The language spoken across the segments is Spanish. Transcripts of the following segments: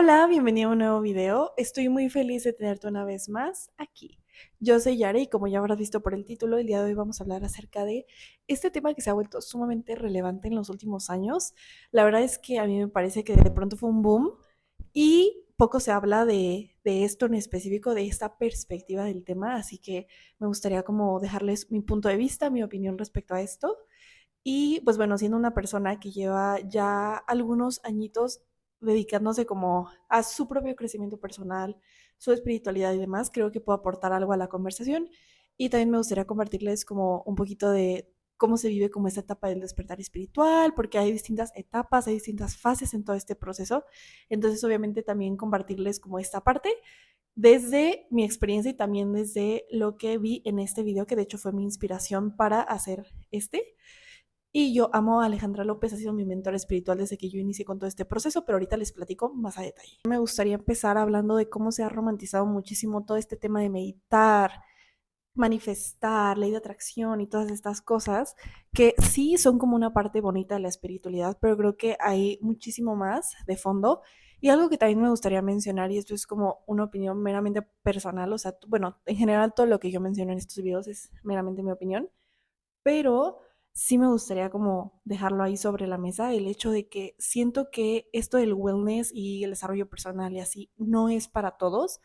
Hola, bienvenido a un nuevo video. Estoy muy feliz de tenerte una vez más aquí. Yo soy Yara y como ya habrás visto por el título, el día de hoy vamos a hablar acerca de este tema que se ha vuelto sumamente relevante en los últimos años. La verdad es que a mí me parece que de pronto fue un boom y poco se habla de esto en específico, de esta perspectiva del tema, así que me gustaría como dejarles mi punto de vista, mi opinión respecto a esto. Y pues bueno, siendo una persona que lleva ya algunos añitos dedicándose como a su propio crecimiento personal, su espiritualidad y demás, creo que puedo aportar algo a la conversación. Y también me gustaría compartirles como un poquito de cómo se vive como esta etapa del despertar espiritual, porque hay distintas etapas, hay distintas fases en todo este proceso. Entonces, obviamente, también compartirles como esta parte desde mi experiencia y también desde lo que vi en este video, que de hecho fue mi inspiración para hacer este. Y yo amo a Alejandra López, ha sido mi mentora espiritual desde que yo inicié con todo este proceso, pero ahorita les platico más a detalle. Me gustaría empezar hablando de cómo se ha romantizado muchísimo todo este tema de meditar, manifestar, ley de atracción y todas estas cosas, que sí son como una parte bonita de la espiritualidad, pero creo que hay muchísimo más de fondo. Y algo que también me gustaría mencionar, y esto es como una opinión meramente personal, o sea, bueno, en general todo lo que yo menciono en estos videos es meramente mi opinión, pero sí me gustaría como dejarlo ahí sobre la mesa, el hecho de que siento que esto del wellness y el desarrollo personal y así no es para todos.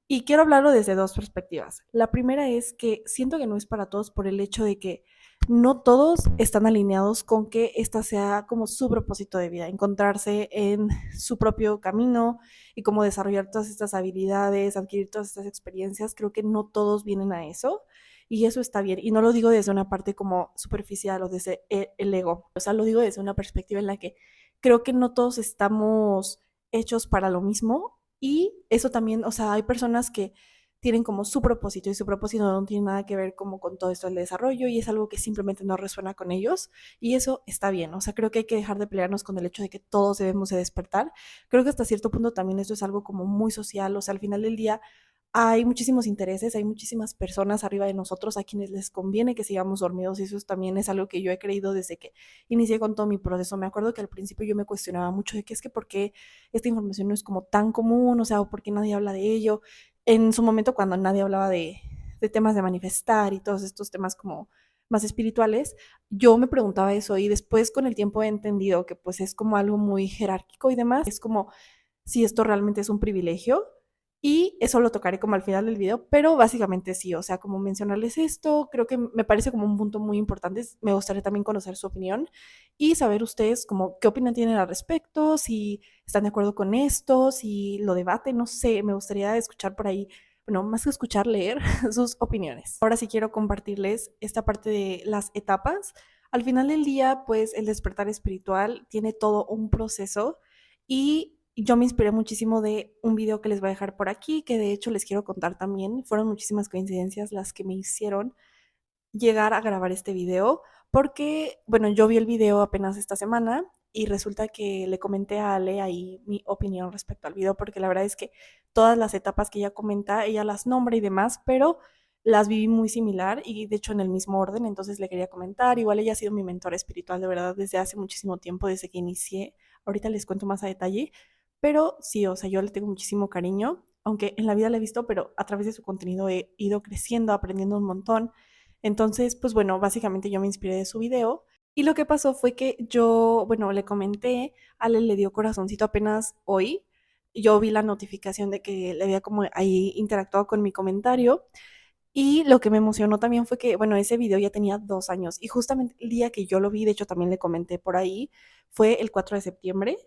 Y quiero hablarlo desde dos perspectivas. La primera es que siento que no es para todos por el hecho de que no todos están alineados con que esta sea como su propósito de vida, encontrarse en su propio camino y como desarrollar todas estas habilidades, adquirir todas estas experiencias. Creo que no todos vienen a eso y eso está bien. Y no lo digo desde una parte como superficial o desde el ego, o sea, lo digo desde una perspectiva en la que creo que no todos estamos hechos para lo mismo y eso también, o sea, hay personas que tienen como su propósito y su propósito no tiene nada que ver como con todo esto del desarrollo y es algo que simplemente no resuena con ellos y eso está bien, o sea, creo que hay que dejar de pelearnos con el hecho de que todos debemos de despertar. Creo que hasta cierto punto también esto es algo como muy social, o sea, al final del día hay muchísimos intereses, hay muchísimas personas arriba de nosotros a quienes les conviene que sigamos dormidos y eso también es algo que yo he creído desde que inicié con todo mi proceso. Me acuerdo que al principio yo me cuestionaba mucho de que es que por qué esta información no es como tan común, o sea, o por qué nadie habla de ello. En su momento cuando nadie hablaba de temas de manifestar y todos estos temas como más espirituales, yo me preguntaba eso y después con el tiempo he entendido que pues es como algo muy jerárquico y demás, es como si esto realmente es un privilegio y eso lo tocaré como al final del video, pero básicamente sí, o sea, como mencionarles esto, creo que me parece como un punto muy importante, me gustaría también conocer su opinión y saber ustedes como qué opinión tienen al respecto, si están de acuerdo con esto, si lo debaten, no sé, me gustaría escuchar por ahí, bueno, más que escuchar, leer sus opiniones. Ahora sí quiero compartirles esta parte de las etapas. Al final del día, pues el despertar espiritual tiene todo un proceso y yo me inspiré muchísimo de un video que les voy a dejar por aquí, que de hecho les quiero contar también. Fueron muchísimas coincidencias las que me hicieron llegar a grabar este video, porque, bueno, yo vi el video apenas esta semana y resulta que le comenté a Ale ahí mi opinión respecto al video, porque la verdad es que todas las etapas que ella comenta, ella las nombra y demás, pero las viví muy similar y de hecho en el mismo orden, entonces le quería comentar. Igual ella ha sido mi mentora espiritual de verdad desde hace muchísimo tiempo, desde que inicié. Ahorita les cuento más a detalle, pero sí, o sea, yo le tengo muchísimo cariño, aunque en la vida la he visto, pero a través de su contenido he ido creciendo, aprendiendo un montón. Entonces, pues bueno, básicamente yo me inspiré de su video y lo que pasó fue que yo, bueno, le comenté, Ale le dio corazoncito apenas hoy. Yo vi la notificación de que le había como ahí interactuado con mi comentario y lo que me emocionó también fue que, bueno, ese video ya tenía 2 años y justamente el día que yo lo vi, de hecho también le comenté por ahí, fue el 4 de septiembre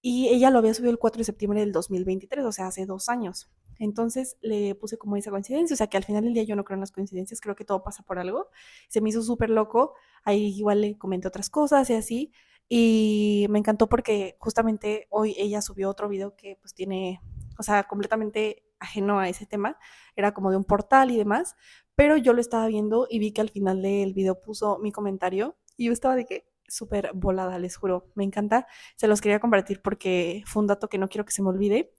y ella lo había subido el 4 de septiembre del 2023, o sea, hace 2 años. Entonces le puse como esa coincidencia, o sea que al final del día yo no creo en las coincidencias, creo que todo pasa por algo. Se me hizo súper loco, ahí igual le comenté otras cosas y así, y me encantó porque justamente hoy ella subió otro video que pues tiene, o sea, completamente ajeno a ese tema, era como de un portal y demás, pero yo lo estaba viendo y vi que al final del video puso mi comentario y yo estaba de que súper volada, les juro, me encanta, se los quería compartir porque fue un dato que no quiero que se me olvide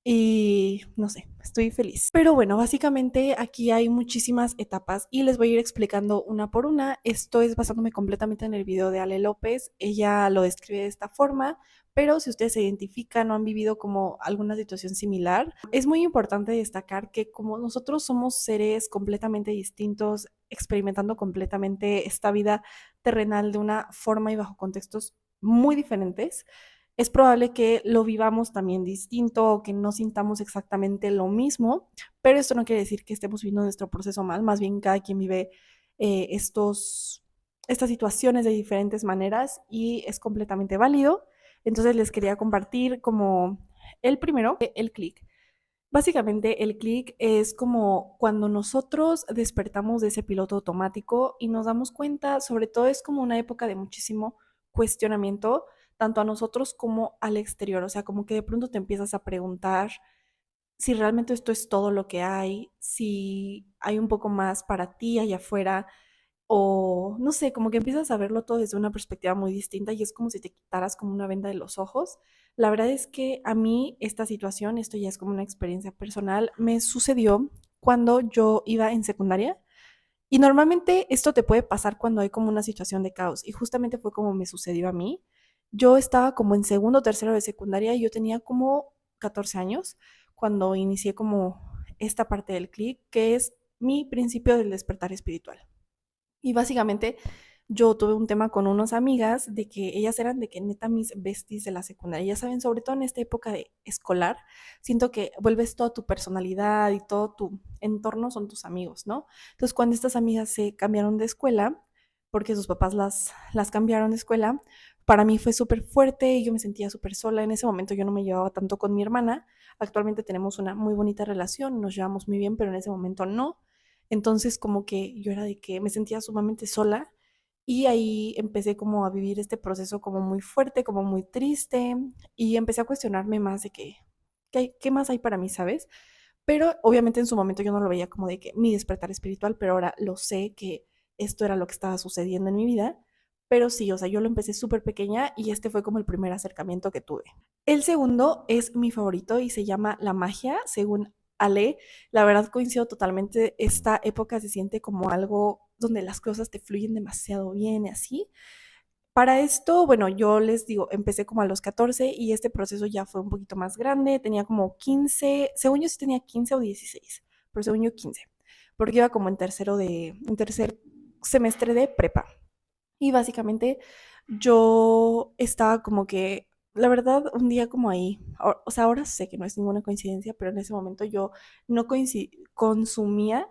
y no sé, estoy feliz. Pero bueno, básicamente aquí hay muchísimas etapas y les voy a ir explicando una por una. Esto es basándome completamente en el video de Ale López. Ella lo describe de esta forma, pero si ustedes se identifican o han vivido como alguna situación similar, es muy importante destacar que como nosotros somos seres completamente distintos, experimentando completamente esta vida terrenal de una forma y bajo contextos muy diferentes, es probable que lo vivamos también distinto o que no sintamos exactamente lo mismo, pero esto no quiere decir que estemos viviendo nuestro proceso mal, más bien cada quien vive estas situaciones de diferentes maneras y es completamente válido. Entonces les quería compartir como el primero, el clic. Básicamente el clic es como cuando nosotros despertamos de ese piloto automático y nos damos cuenta, sobre todo es como una época de muchísimo cuestionamiento, tanto a nosotros como al exterior, o sea, como que de pronto te empiezas a preguntar si realmente esto es todo lo que hay, si hay un poco más para ti allá afuera, o no sé, como que empiezas a verlo todo desde una perspectiva muy distinta y es como si te quitaras como una venda de los ojos. La verdad es que a mí esta situación, esto ya es como una experiencia personal, me sucedió cuando yo iba en secundaria y normalmente esto te puede pasar cuando hay como una situación de caos y justamente fue como me sucedió a mí. Yo estaba como en segundo o tercero de secundaria y yo tenía como 14 años cuando inicié como esta parte del clic, que es mi principio del despertar espiritual. Y básicamente yo tuve un tema con unas amigas de que ellas eran de que neta mis besties de la secundaria. Ya saben, sobre todo en esta época de escolar, siento que vuelves toda tu personalidad y todo tu entorno son tus amigos, ¿no? Entonces, cuando estas amigas se cambiaron de escuela, porque sus papás las cambiaron de escuela, para mí fue súper fuerte y yo me sentía súper sola. En ese momento yo no me llevaba tanto con mi hermana. Actualmente tenemos una muy bonita relación, nos llevamos muy bien, pero en ese momento no. Entonces como que yo era de que me sentía sumamente sola y ahí empecé como a vivir este proceso como muy fuerte, como muy triste y empecé a cuestionarme más de que, ¿qué más hay para mí, sabes? Pero obviamente en su momento yo no lo veía como de que mi despertar espiritual, pero ahora lo sé que esto era lo que estaba sucediendo en mi vida. Pero sí, o sea, yo lo empecé súper pequeña y este fue como el primer acercamiento que tuve. El segundo es mi favorito y se llama La Magia, según Ale. La verdad coincido totalmente. Esta época se siente como algo donde las cosas te fluyen demasiado bien y así. Para esto, bueno, yo les digo, empecé como a los 14 y este proceso ya fue un poquito más grande, tenía como 15, según yo sí tenía 15 o 16, pero según yo 15, porque iba como en tercer semestre de prepa. Y básicamente yo estaba como que, la verdad, un día como ahí, o sea, ahora sé que no es ninguna coincidencia, pero en ese momento yo no consumía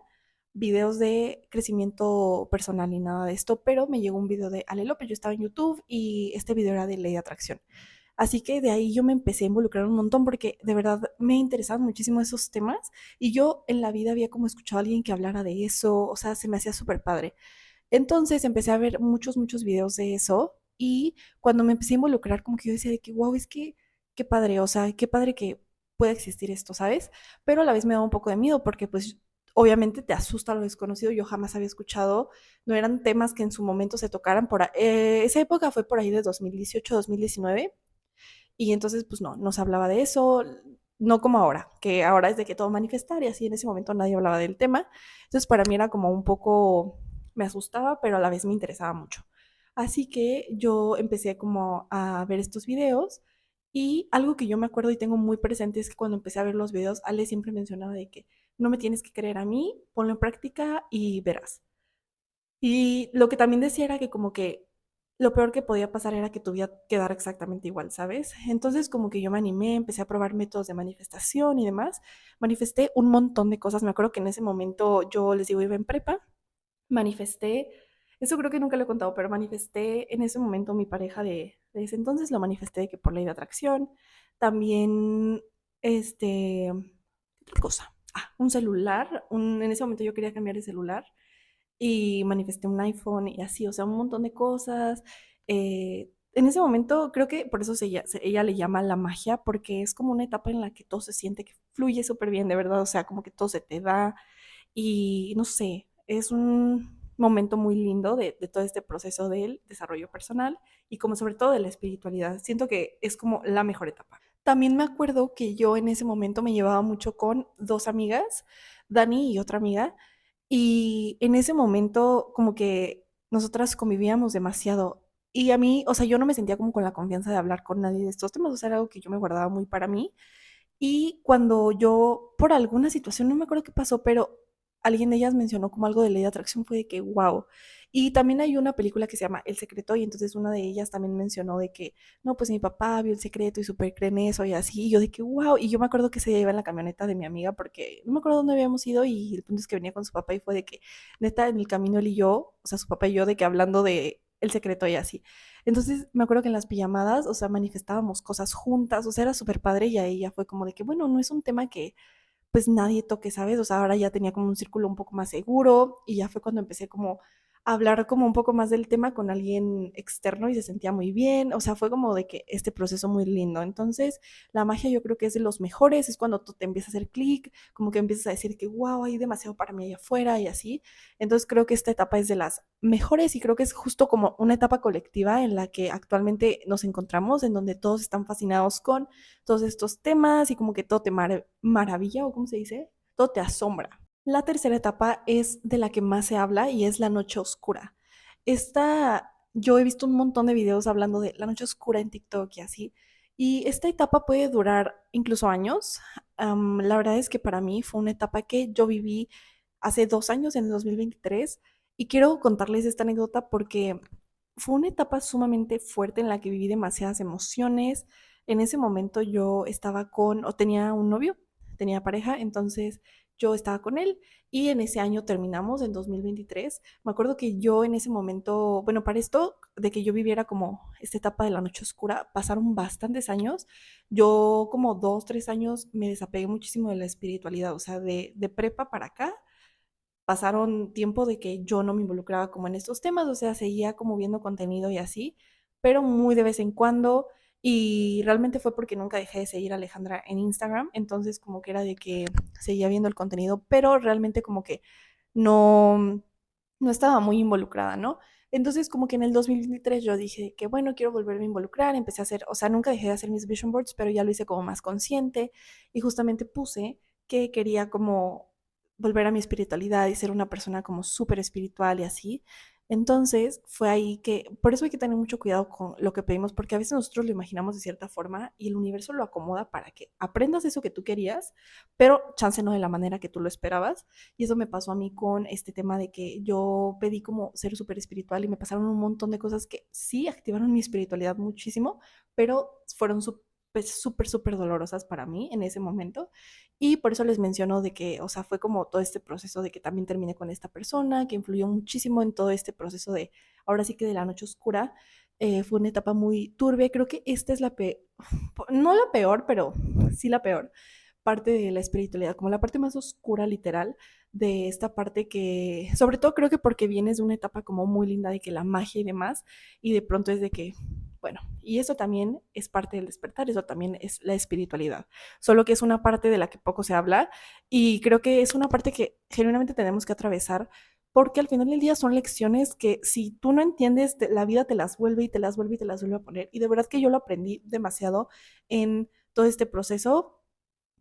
videos de crecimiento personal ni nada de esto, pero me llegó un video de Ale López, yo estaba en YouTube y este video era de ley de atracción. Así que de ahí yo me empecé a involucrar un montón porque de verdad me interesaban muchísimo esos temas y yo en la vida había como escuchado a alguien que hablara de eso, o sea, se me hacía súper padre. Entonces empecé a ver muchos videos de eso y cuando me empecé a involucrar, como que yo decía de que, wow, es que qué padre, o sea, qué padre que pueda existir esto, ¿sabes? Pero a la vez me daba un poco de miedo porque pues obviamente te asusta lo desconocido, yo jamás había escuchado, no eran temas que en su momento se tocaran esa época fue por ahí de 2018, 2019 y entonces pues no se hablaba de eso, no como ahora, que ahora es de que todo manifestar y así en ese momento nadie hablaba del tema. Entonces para mí era como un poco, me asustaba, pero a la vez me interesaba mucho. Así que yo empecé como a ver estos videos y algo que yo me acuerdo y tengo muy presente es que cuando empecé a ver los videos, Ale siempre mencionaba de que no me tienes que creer a mí, ponlo en práctica y verás. Y lo que también decía era que como que lo peor que podía pasar era que tu vida quedara exactamente igual, ¿sabes? Entonces como que yo me animé, empecé a probar métodos de manifestación y demás. Manifesté un montón de cosas. Me acuerdo que en ese momento yo les digo, iba en prepa, manifesté, eso creo que nunca lo he contado, pero manifesté en ese momento mi pareja de ese entonces, lo manifesté de que por ley de atracción. También, ¿qué cosa? Ah, un celular. En ese momento yo quería cambiar de celular y manifesté un iPhone y así, o sea, un montón de cosas. En ese momento creo que por eso ella le llama la magia, porque es como una etapa en la que todo se siente que fluye súper bien, de verdad, o sea, como que todo se te da y no sé, es un momento muy lindo de todo este proceso del desarrollo personal y como sobre todo de la espiritualidad. Siento que es como la mejor etapa. También me acuerdo que yo en ese momento me llevaba mucho con dos amigas, Dani y otra amiga, y en ese momento como que nosotras convivíamos demasiado Y a mí, o sea, yo no me sentía como con la confianza de hablar con nadie de estos temas, o sea, era algo que yo me guardaba muy para mí. Y cuando yo, por alguna situación, no me acuerdo qué pasó, pero alguien de ellas mencionó como algo de ley de atracción, fue de que, wow. Y también hay una película que se llama El Secreto, y entonces una de ellas también mencionó de que, no, pues mi papá vio El Secreto y súper cree en eso y así, y yo de que, wow. Y yo me acuerdo que se iba en la camioneta de mi amiga, porque no me acuerdo dónde habíamos ido, y el punto es que venía con su papá y fue de que, neta, en el camino él y yo, o sea, su papá y yo, de que hablando de El Secreto y así. Entonces me acuerdo que en las pijamadas, o sea, manifestábamos cosas juntas, o sea, era súper padre y ahí ya fue como de que, bueno, no es un tema que pues nadie toque, ¿sabes? O sea, ahora ya tenía como un círculo un poco más seguro y ya fue cuando empecé como a hablar como un poco más del tema con alguien externo y se sentía muy bien, o sea, fue como de que este proceso muy lindo. Entonces, la magia yo creo que es de los mejores, es cuando tú te empiezas a hacer clic, como que empiezas a decir que, wow, hay demasiado para mí allá afuera y así. Entonces, creo que esta etapa es de las mejores y creo que es justo como una etapa colectiva en la que actualmente nos encontramos, en donde todos están fascinados con todos estos temas y como que todo te maravilla o cómo se dice, todo te asombra. La tercera etapa es de la que más se habla y es la noche oscura. Esta, yo he visto un montón de videos hablando de la noche oscura en TikTok y así. Y esta etapa puede durar incluso años. La verdad es que para mí fue una etapa que yo viví hace 2 años, en el 2023, y quiero contarles esta anécdota porque fue una etapa sumamente fuerte en la que viví demasiadas emociones. En ese momento yo estaba con, o tenía un novio, tenía pareja, entonces yo estaba con él y en ese año terminamos, en 2023. Me acuerdo que yo en ese momento, bueno, para esto de que yo viviera como esta etapa de la noche oscura, pasaron bastantes años. Yo como 2, 3 años me desapegué muchísimo de la espiritualidad, o sea, de prepa para acá pasaron tiempo de que yo no me involucraba como en estos temas, o sea, seguía como viendo contenido y así, pero muy de vez en cuando. Y realmente fue porque nunca dejé de seguir a Alejandra en Instagram, entonces como que era de que seguía viendo el contenido, pero realmente como que no, no estaba muy involucrada, ¿no? Entonces como que en el 2023 yo dije que bueno, quiero volverme a involucrar, empecé a hacer, o sea, nunca dejé de hacer mis vision boards, pero ya lo hice como más consciente y justamente puse que quería como volver a mi espiritualidad y ser una persona como súper espiritual y así. Entonces fue ahí que, por eso hay que tener mucho cuidado con lo que pedimos, porque a veces nosotros lo imaginamos de cierta forma y el universo lo acomoda para que aprendas eso que tú querías, pero chance no de la manera que tú lo esperabas. Y eso me pasó a mí con este tema de que yo pedí como ser súper espiritual y me pasaron un montón de cosas que sí activaron mi espiritualidad muchísimo, pero fueron súper, súper dolorosas para mí en ese momento. Y por eso les menciono de que, o sea, fue como todo este proceso de que también terminé con esta persona, que influyó muchísimo en todo este proceso de, ahora sí que de la noche oscura. Fue una etapa muy turbia. Creo que esta es la peor, no la peor, pero sí la peor parte de la espiritualidad, como la parte más oscura literal de esta parte que, sobre todo creo que porque vienes de una etapa como muy linda de que la magia y demás, y de pronto es de que, bueno, y eso también es parte del despertar, eso también es la espiritualidad, solo que es una parte de la que poco se habla y creo que es una parte que genuinamente tenemos que atravesar porque al final del día son lecciones que si tú no entiendes, la vida te las vuelve y te las vuelve y te las vuelve a poner. Y de verdad que yo lo aprendí demasiado en todo este proceso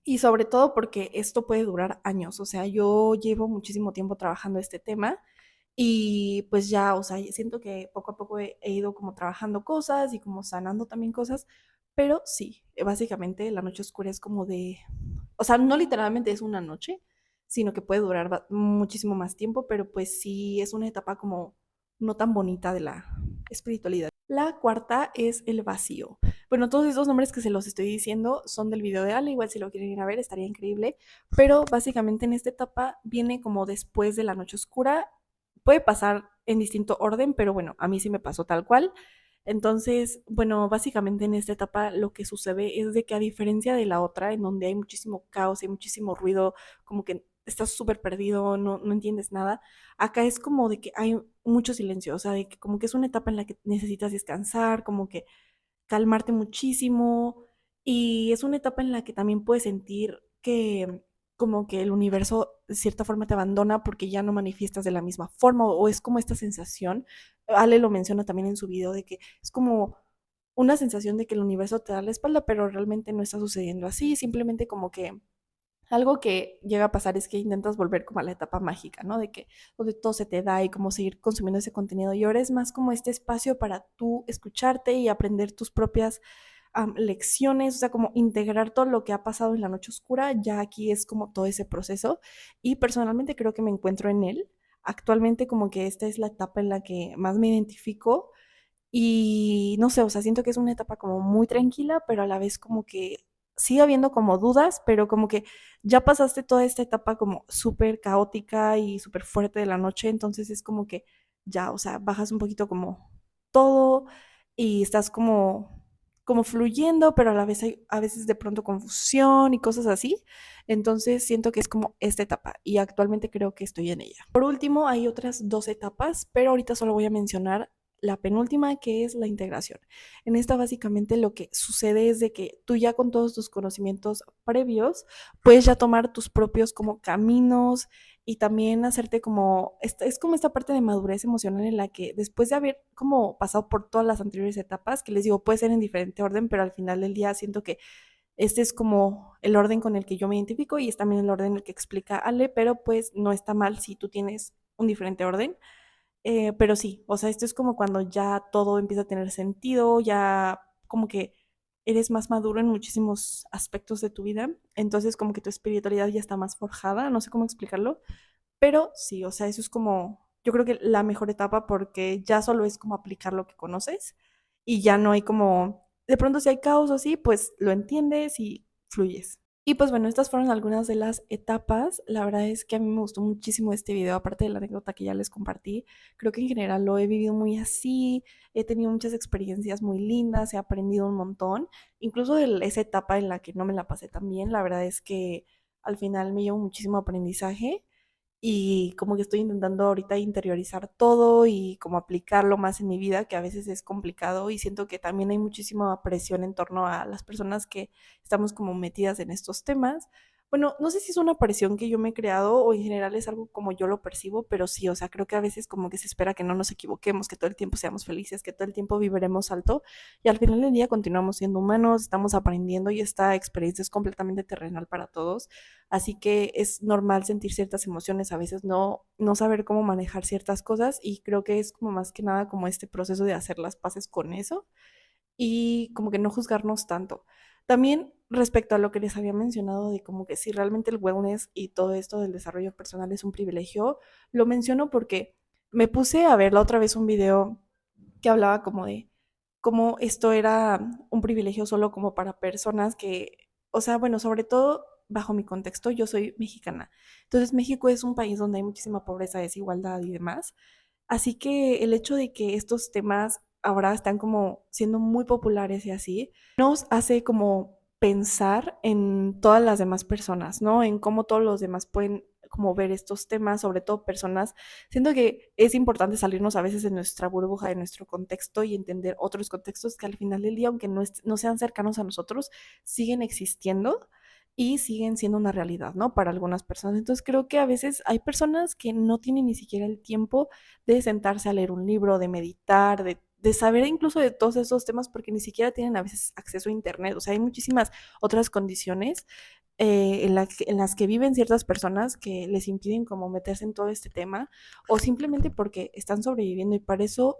y sobre todo porque esto puede durar años, o sea, yo llevo muchísimo tiempo trabajando este tema y pues ya, o sea, siento que poco a poco he ido como trabajando cosas y como sanando también cosas, pero sí, básicamente la noche oscura es como de, o sea, no literalmente es una noche, sino que puede durar muchísimo más tiempo, pero pues sí es una etapa como no tan bonita de la espiritualidad. La cuarta es el vacío. Bueno, todos esos nombres que se los estoy diciendo son del video de Ale, igual si lo quieren ir a ver estaría increíble, pero básicamente en esta etapa viene como después de la noche oscura, puede pasar en distinto orden, pero bueno, a mí sí me pasó tal cual. Entonces, bueno, básicamente en esta etapa lo que sucede es de que a diferencia de la otra, en donde hay muchísimo caos, hay muchísimo ruido, como que estás súper perdido, no entiendes nada, acá es como de que hay mucho silencio, o sea, de que como que es una etapa en la que necesitas descansar, como que calmarte muchísimo y es una etapa en la que también puedes sentir que como que el universo de cierta forma te abandona porque ya no manifiestas de la misma forma o es como esta sensación, Ale lo menciona también en su video, de que es como una sensación de que el universo te da la espalda, pero realmente no está sucediendo así, simplemente como que Algo que llega a pasar es que intentas volver como a la etapa mágica, ¿no? De que donde todo se te da y como seguir consumiendo ese contenido. Y ahora es más como este espacio para tú escucharte y aprender tus propias lecciones, o sea, como integrar todo lo que ha pasado en la noche oscura. Ya aquí es como todo ese proceso. Y personalmente creo que me encuentro en él. Actualmente como que esta es la etapa en la que más me identifico y no sé, o sea, siento que es una etapa como muy tranquila, pero a la vez como que sigue habiendo como dudas, pero como que ya pasaste toda esta etapa como súper caótica y súper fuerte de la noche, entonces es como que ya, o sea, bajas un poquito como todo y estás como fluyendo, pero a la vez hay a veces de pronto confusión y cosas así. Entonces siento que es como esta etapa y actualmente creo que estoy en ella. Por último, hay otras dos etapas, pero ahorita solo voy a mencionar la penúltima, que es la integración. En esta básicamente lo que sucede es de que tú ya con todos tus conocimientos previos puedes ya tomar tus propios como caminos y también hacerte como, es como esta parte de madurez emocional en la que después de haber como pasado por todas las anteriores etapas, que les digo, puede ser en diferente orden, pero al final del día siento que este es como el orden con el que yo me identifico y es también el orden en el que explica Ale, pero pues no está mal si tú tienes un diferente orden. Pero sí, o sea, esto es como cuando ya todo empieza a tener sentido, ya como que eres más maduro en muchísimos aspectos de tu vida, entonces como que tu espiritualidad ya está más forjada, no sé cómo explicarlo, pero sí, o sea, eso es como, yo creo que la mejor etapa porque ya solo es como aplicar lo que conoces y ya no hay como, de pronto si hay caos o así, pues lo entiendes y fluyes. Y pues bueno, estas fueron algunas de las etapas. La verdad es que a mí me gustó muchísimo este video, aparte de la anécdota que ya les compartí. Creo que en general lo he vivido muy así, he tenido muchas experiencias muy lindas, he aprendido un montón, incluso de esa etapa en la que no me la pasé tan bien. La verdad es que al final me llevo muchísimo aprendizaje y como que estoy intentando ahorita interiorizar todo y como aplicarlo más en mi vida, que a veces es complicado y siento que también hay muchísima presión en torno a las personas que estamos como metidas en estos temas. Bueno, no sé si es una presión que yo me he creado o en general es algo como yo lo percibo, pero sí, o sea, creo que a veces como que se espera que no nos equivoquemos, que todo el tiempo seamos felices, que todo el tiempo viviremos alto y al final del día continuamos siendo humanos, estamos aprendiendo y esta experiencia es completamente terrenal para todos. Así que es normal sentir ciertas emociones, a veces no saber cómo manejar ciertas cosas y creo que es como más que nada como este proceso de hacer las paces con eso y como que no juzgarnos tanto. También respecto a lo que les había mencionado de como que si realmente el wellness y todo esto del desarrollo personal es un privilegio, lo menciono porque me puse a ver la otra vez un video que hablaba como de cómo esto era un privilegio solo como para personas que, o sea, bueno, sobre todo bajo mi contexto, yo soy mexicana. Entonces, México es un país donde hay muchísima pobreza, desigualdad y demás. Así que el hecho de que estos temas ahora están como siendo muy populares y así, nos hace como pensar en todas las demás personas, ¿no? En cómo todos los demás pueden como ver estos temas, sobre todo personas. Siento que es importante salirnos a veces de nuestra burbuja, de nuestro contexto y entender otros contextos que al final del día, aunque no sean cercanos a nosotros, siguen existiendo y siguen siendo una realidad, ¿no? Para algunas personas. Entonces creo que a veces hay personas que no tienen ni siquiera el tiempo de sentarse a leer un libro, de meditar, de saber incluso de todos esos temas porque ni siquiera tienen a veces acceso a internet. O sea, hay muchísimas otras condiciones en las que viven ciertas personas que les impiden como meterse en todo este tema o simplemente porque están sobreviviendo y para eso,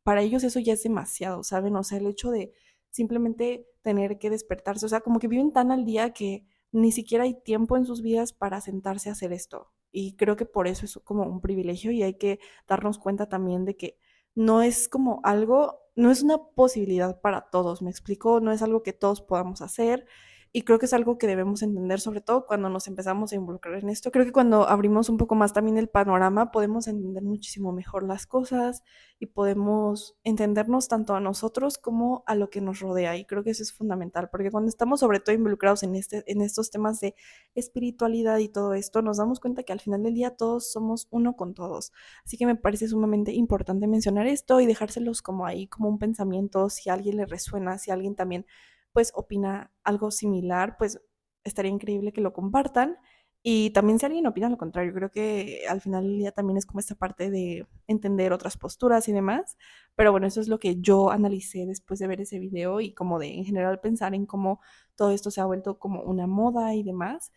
para ellos eso ya es demasiado, ¿saben? O sea, el hecho de simplemente tener que despertarse, o sea, como que viven tan al día que ni siquiera hay tiempo en sus vidas para sentarse a hacer esto. Y creo que por eso es como un privilegio y hay que darnos cuenta también de que no es como algo, no es una posibilidad para todos, me explico, no es algo que todos podamos hacer y creo que es algo que debemos entender, sobre todo cuando nos empezamos a involucrar en esto. Creo que cuando abrimos un poco más también el panorama, podemos entender muchísimo mejor las cosas y podemos entendernos tanto a nosotros como a lo que nos rodea. Y creo que eso es fundamental, porque cuando estamos sobre todo involucrados en estos temas de espiritualidad y todo esto, nos damos cuenta que al final del día todos somos uno con todos. Así que me parece sumamente importante mencionar esto y dejárselos como ahí, como un pensamiento, si a alguien le resuena, si alguien también pues opina algo similar, pues estaría increíble que lo compartan. Y también si alguien opina lo contrario, creo que al final del día también es como esta parte de entender otras posturas y demás. Pero bueno, eso es lo que yo analicé después de ver ese video y como de en general pensar en cómo todo esto se ha vuelto como una moda y demás.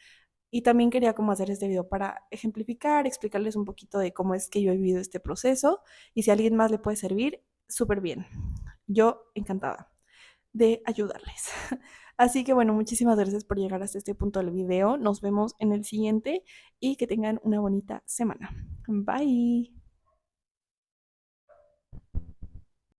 Y también quería como hacer este video para ejemplificar, explicarles un poquito de cómo es que yo he vivido este proceso y si a alguien más le puede servir, súper bien. Yo encantada de ayudarles. Así que bueno, muchísimas gracias por llegar hasta este punto del video. Nos vemos en el siguiente y que tengan una bonita semana. Bye.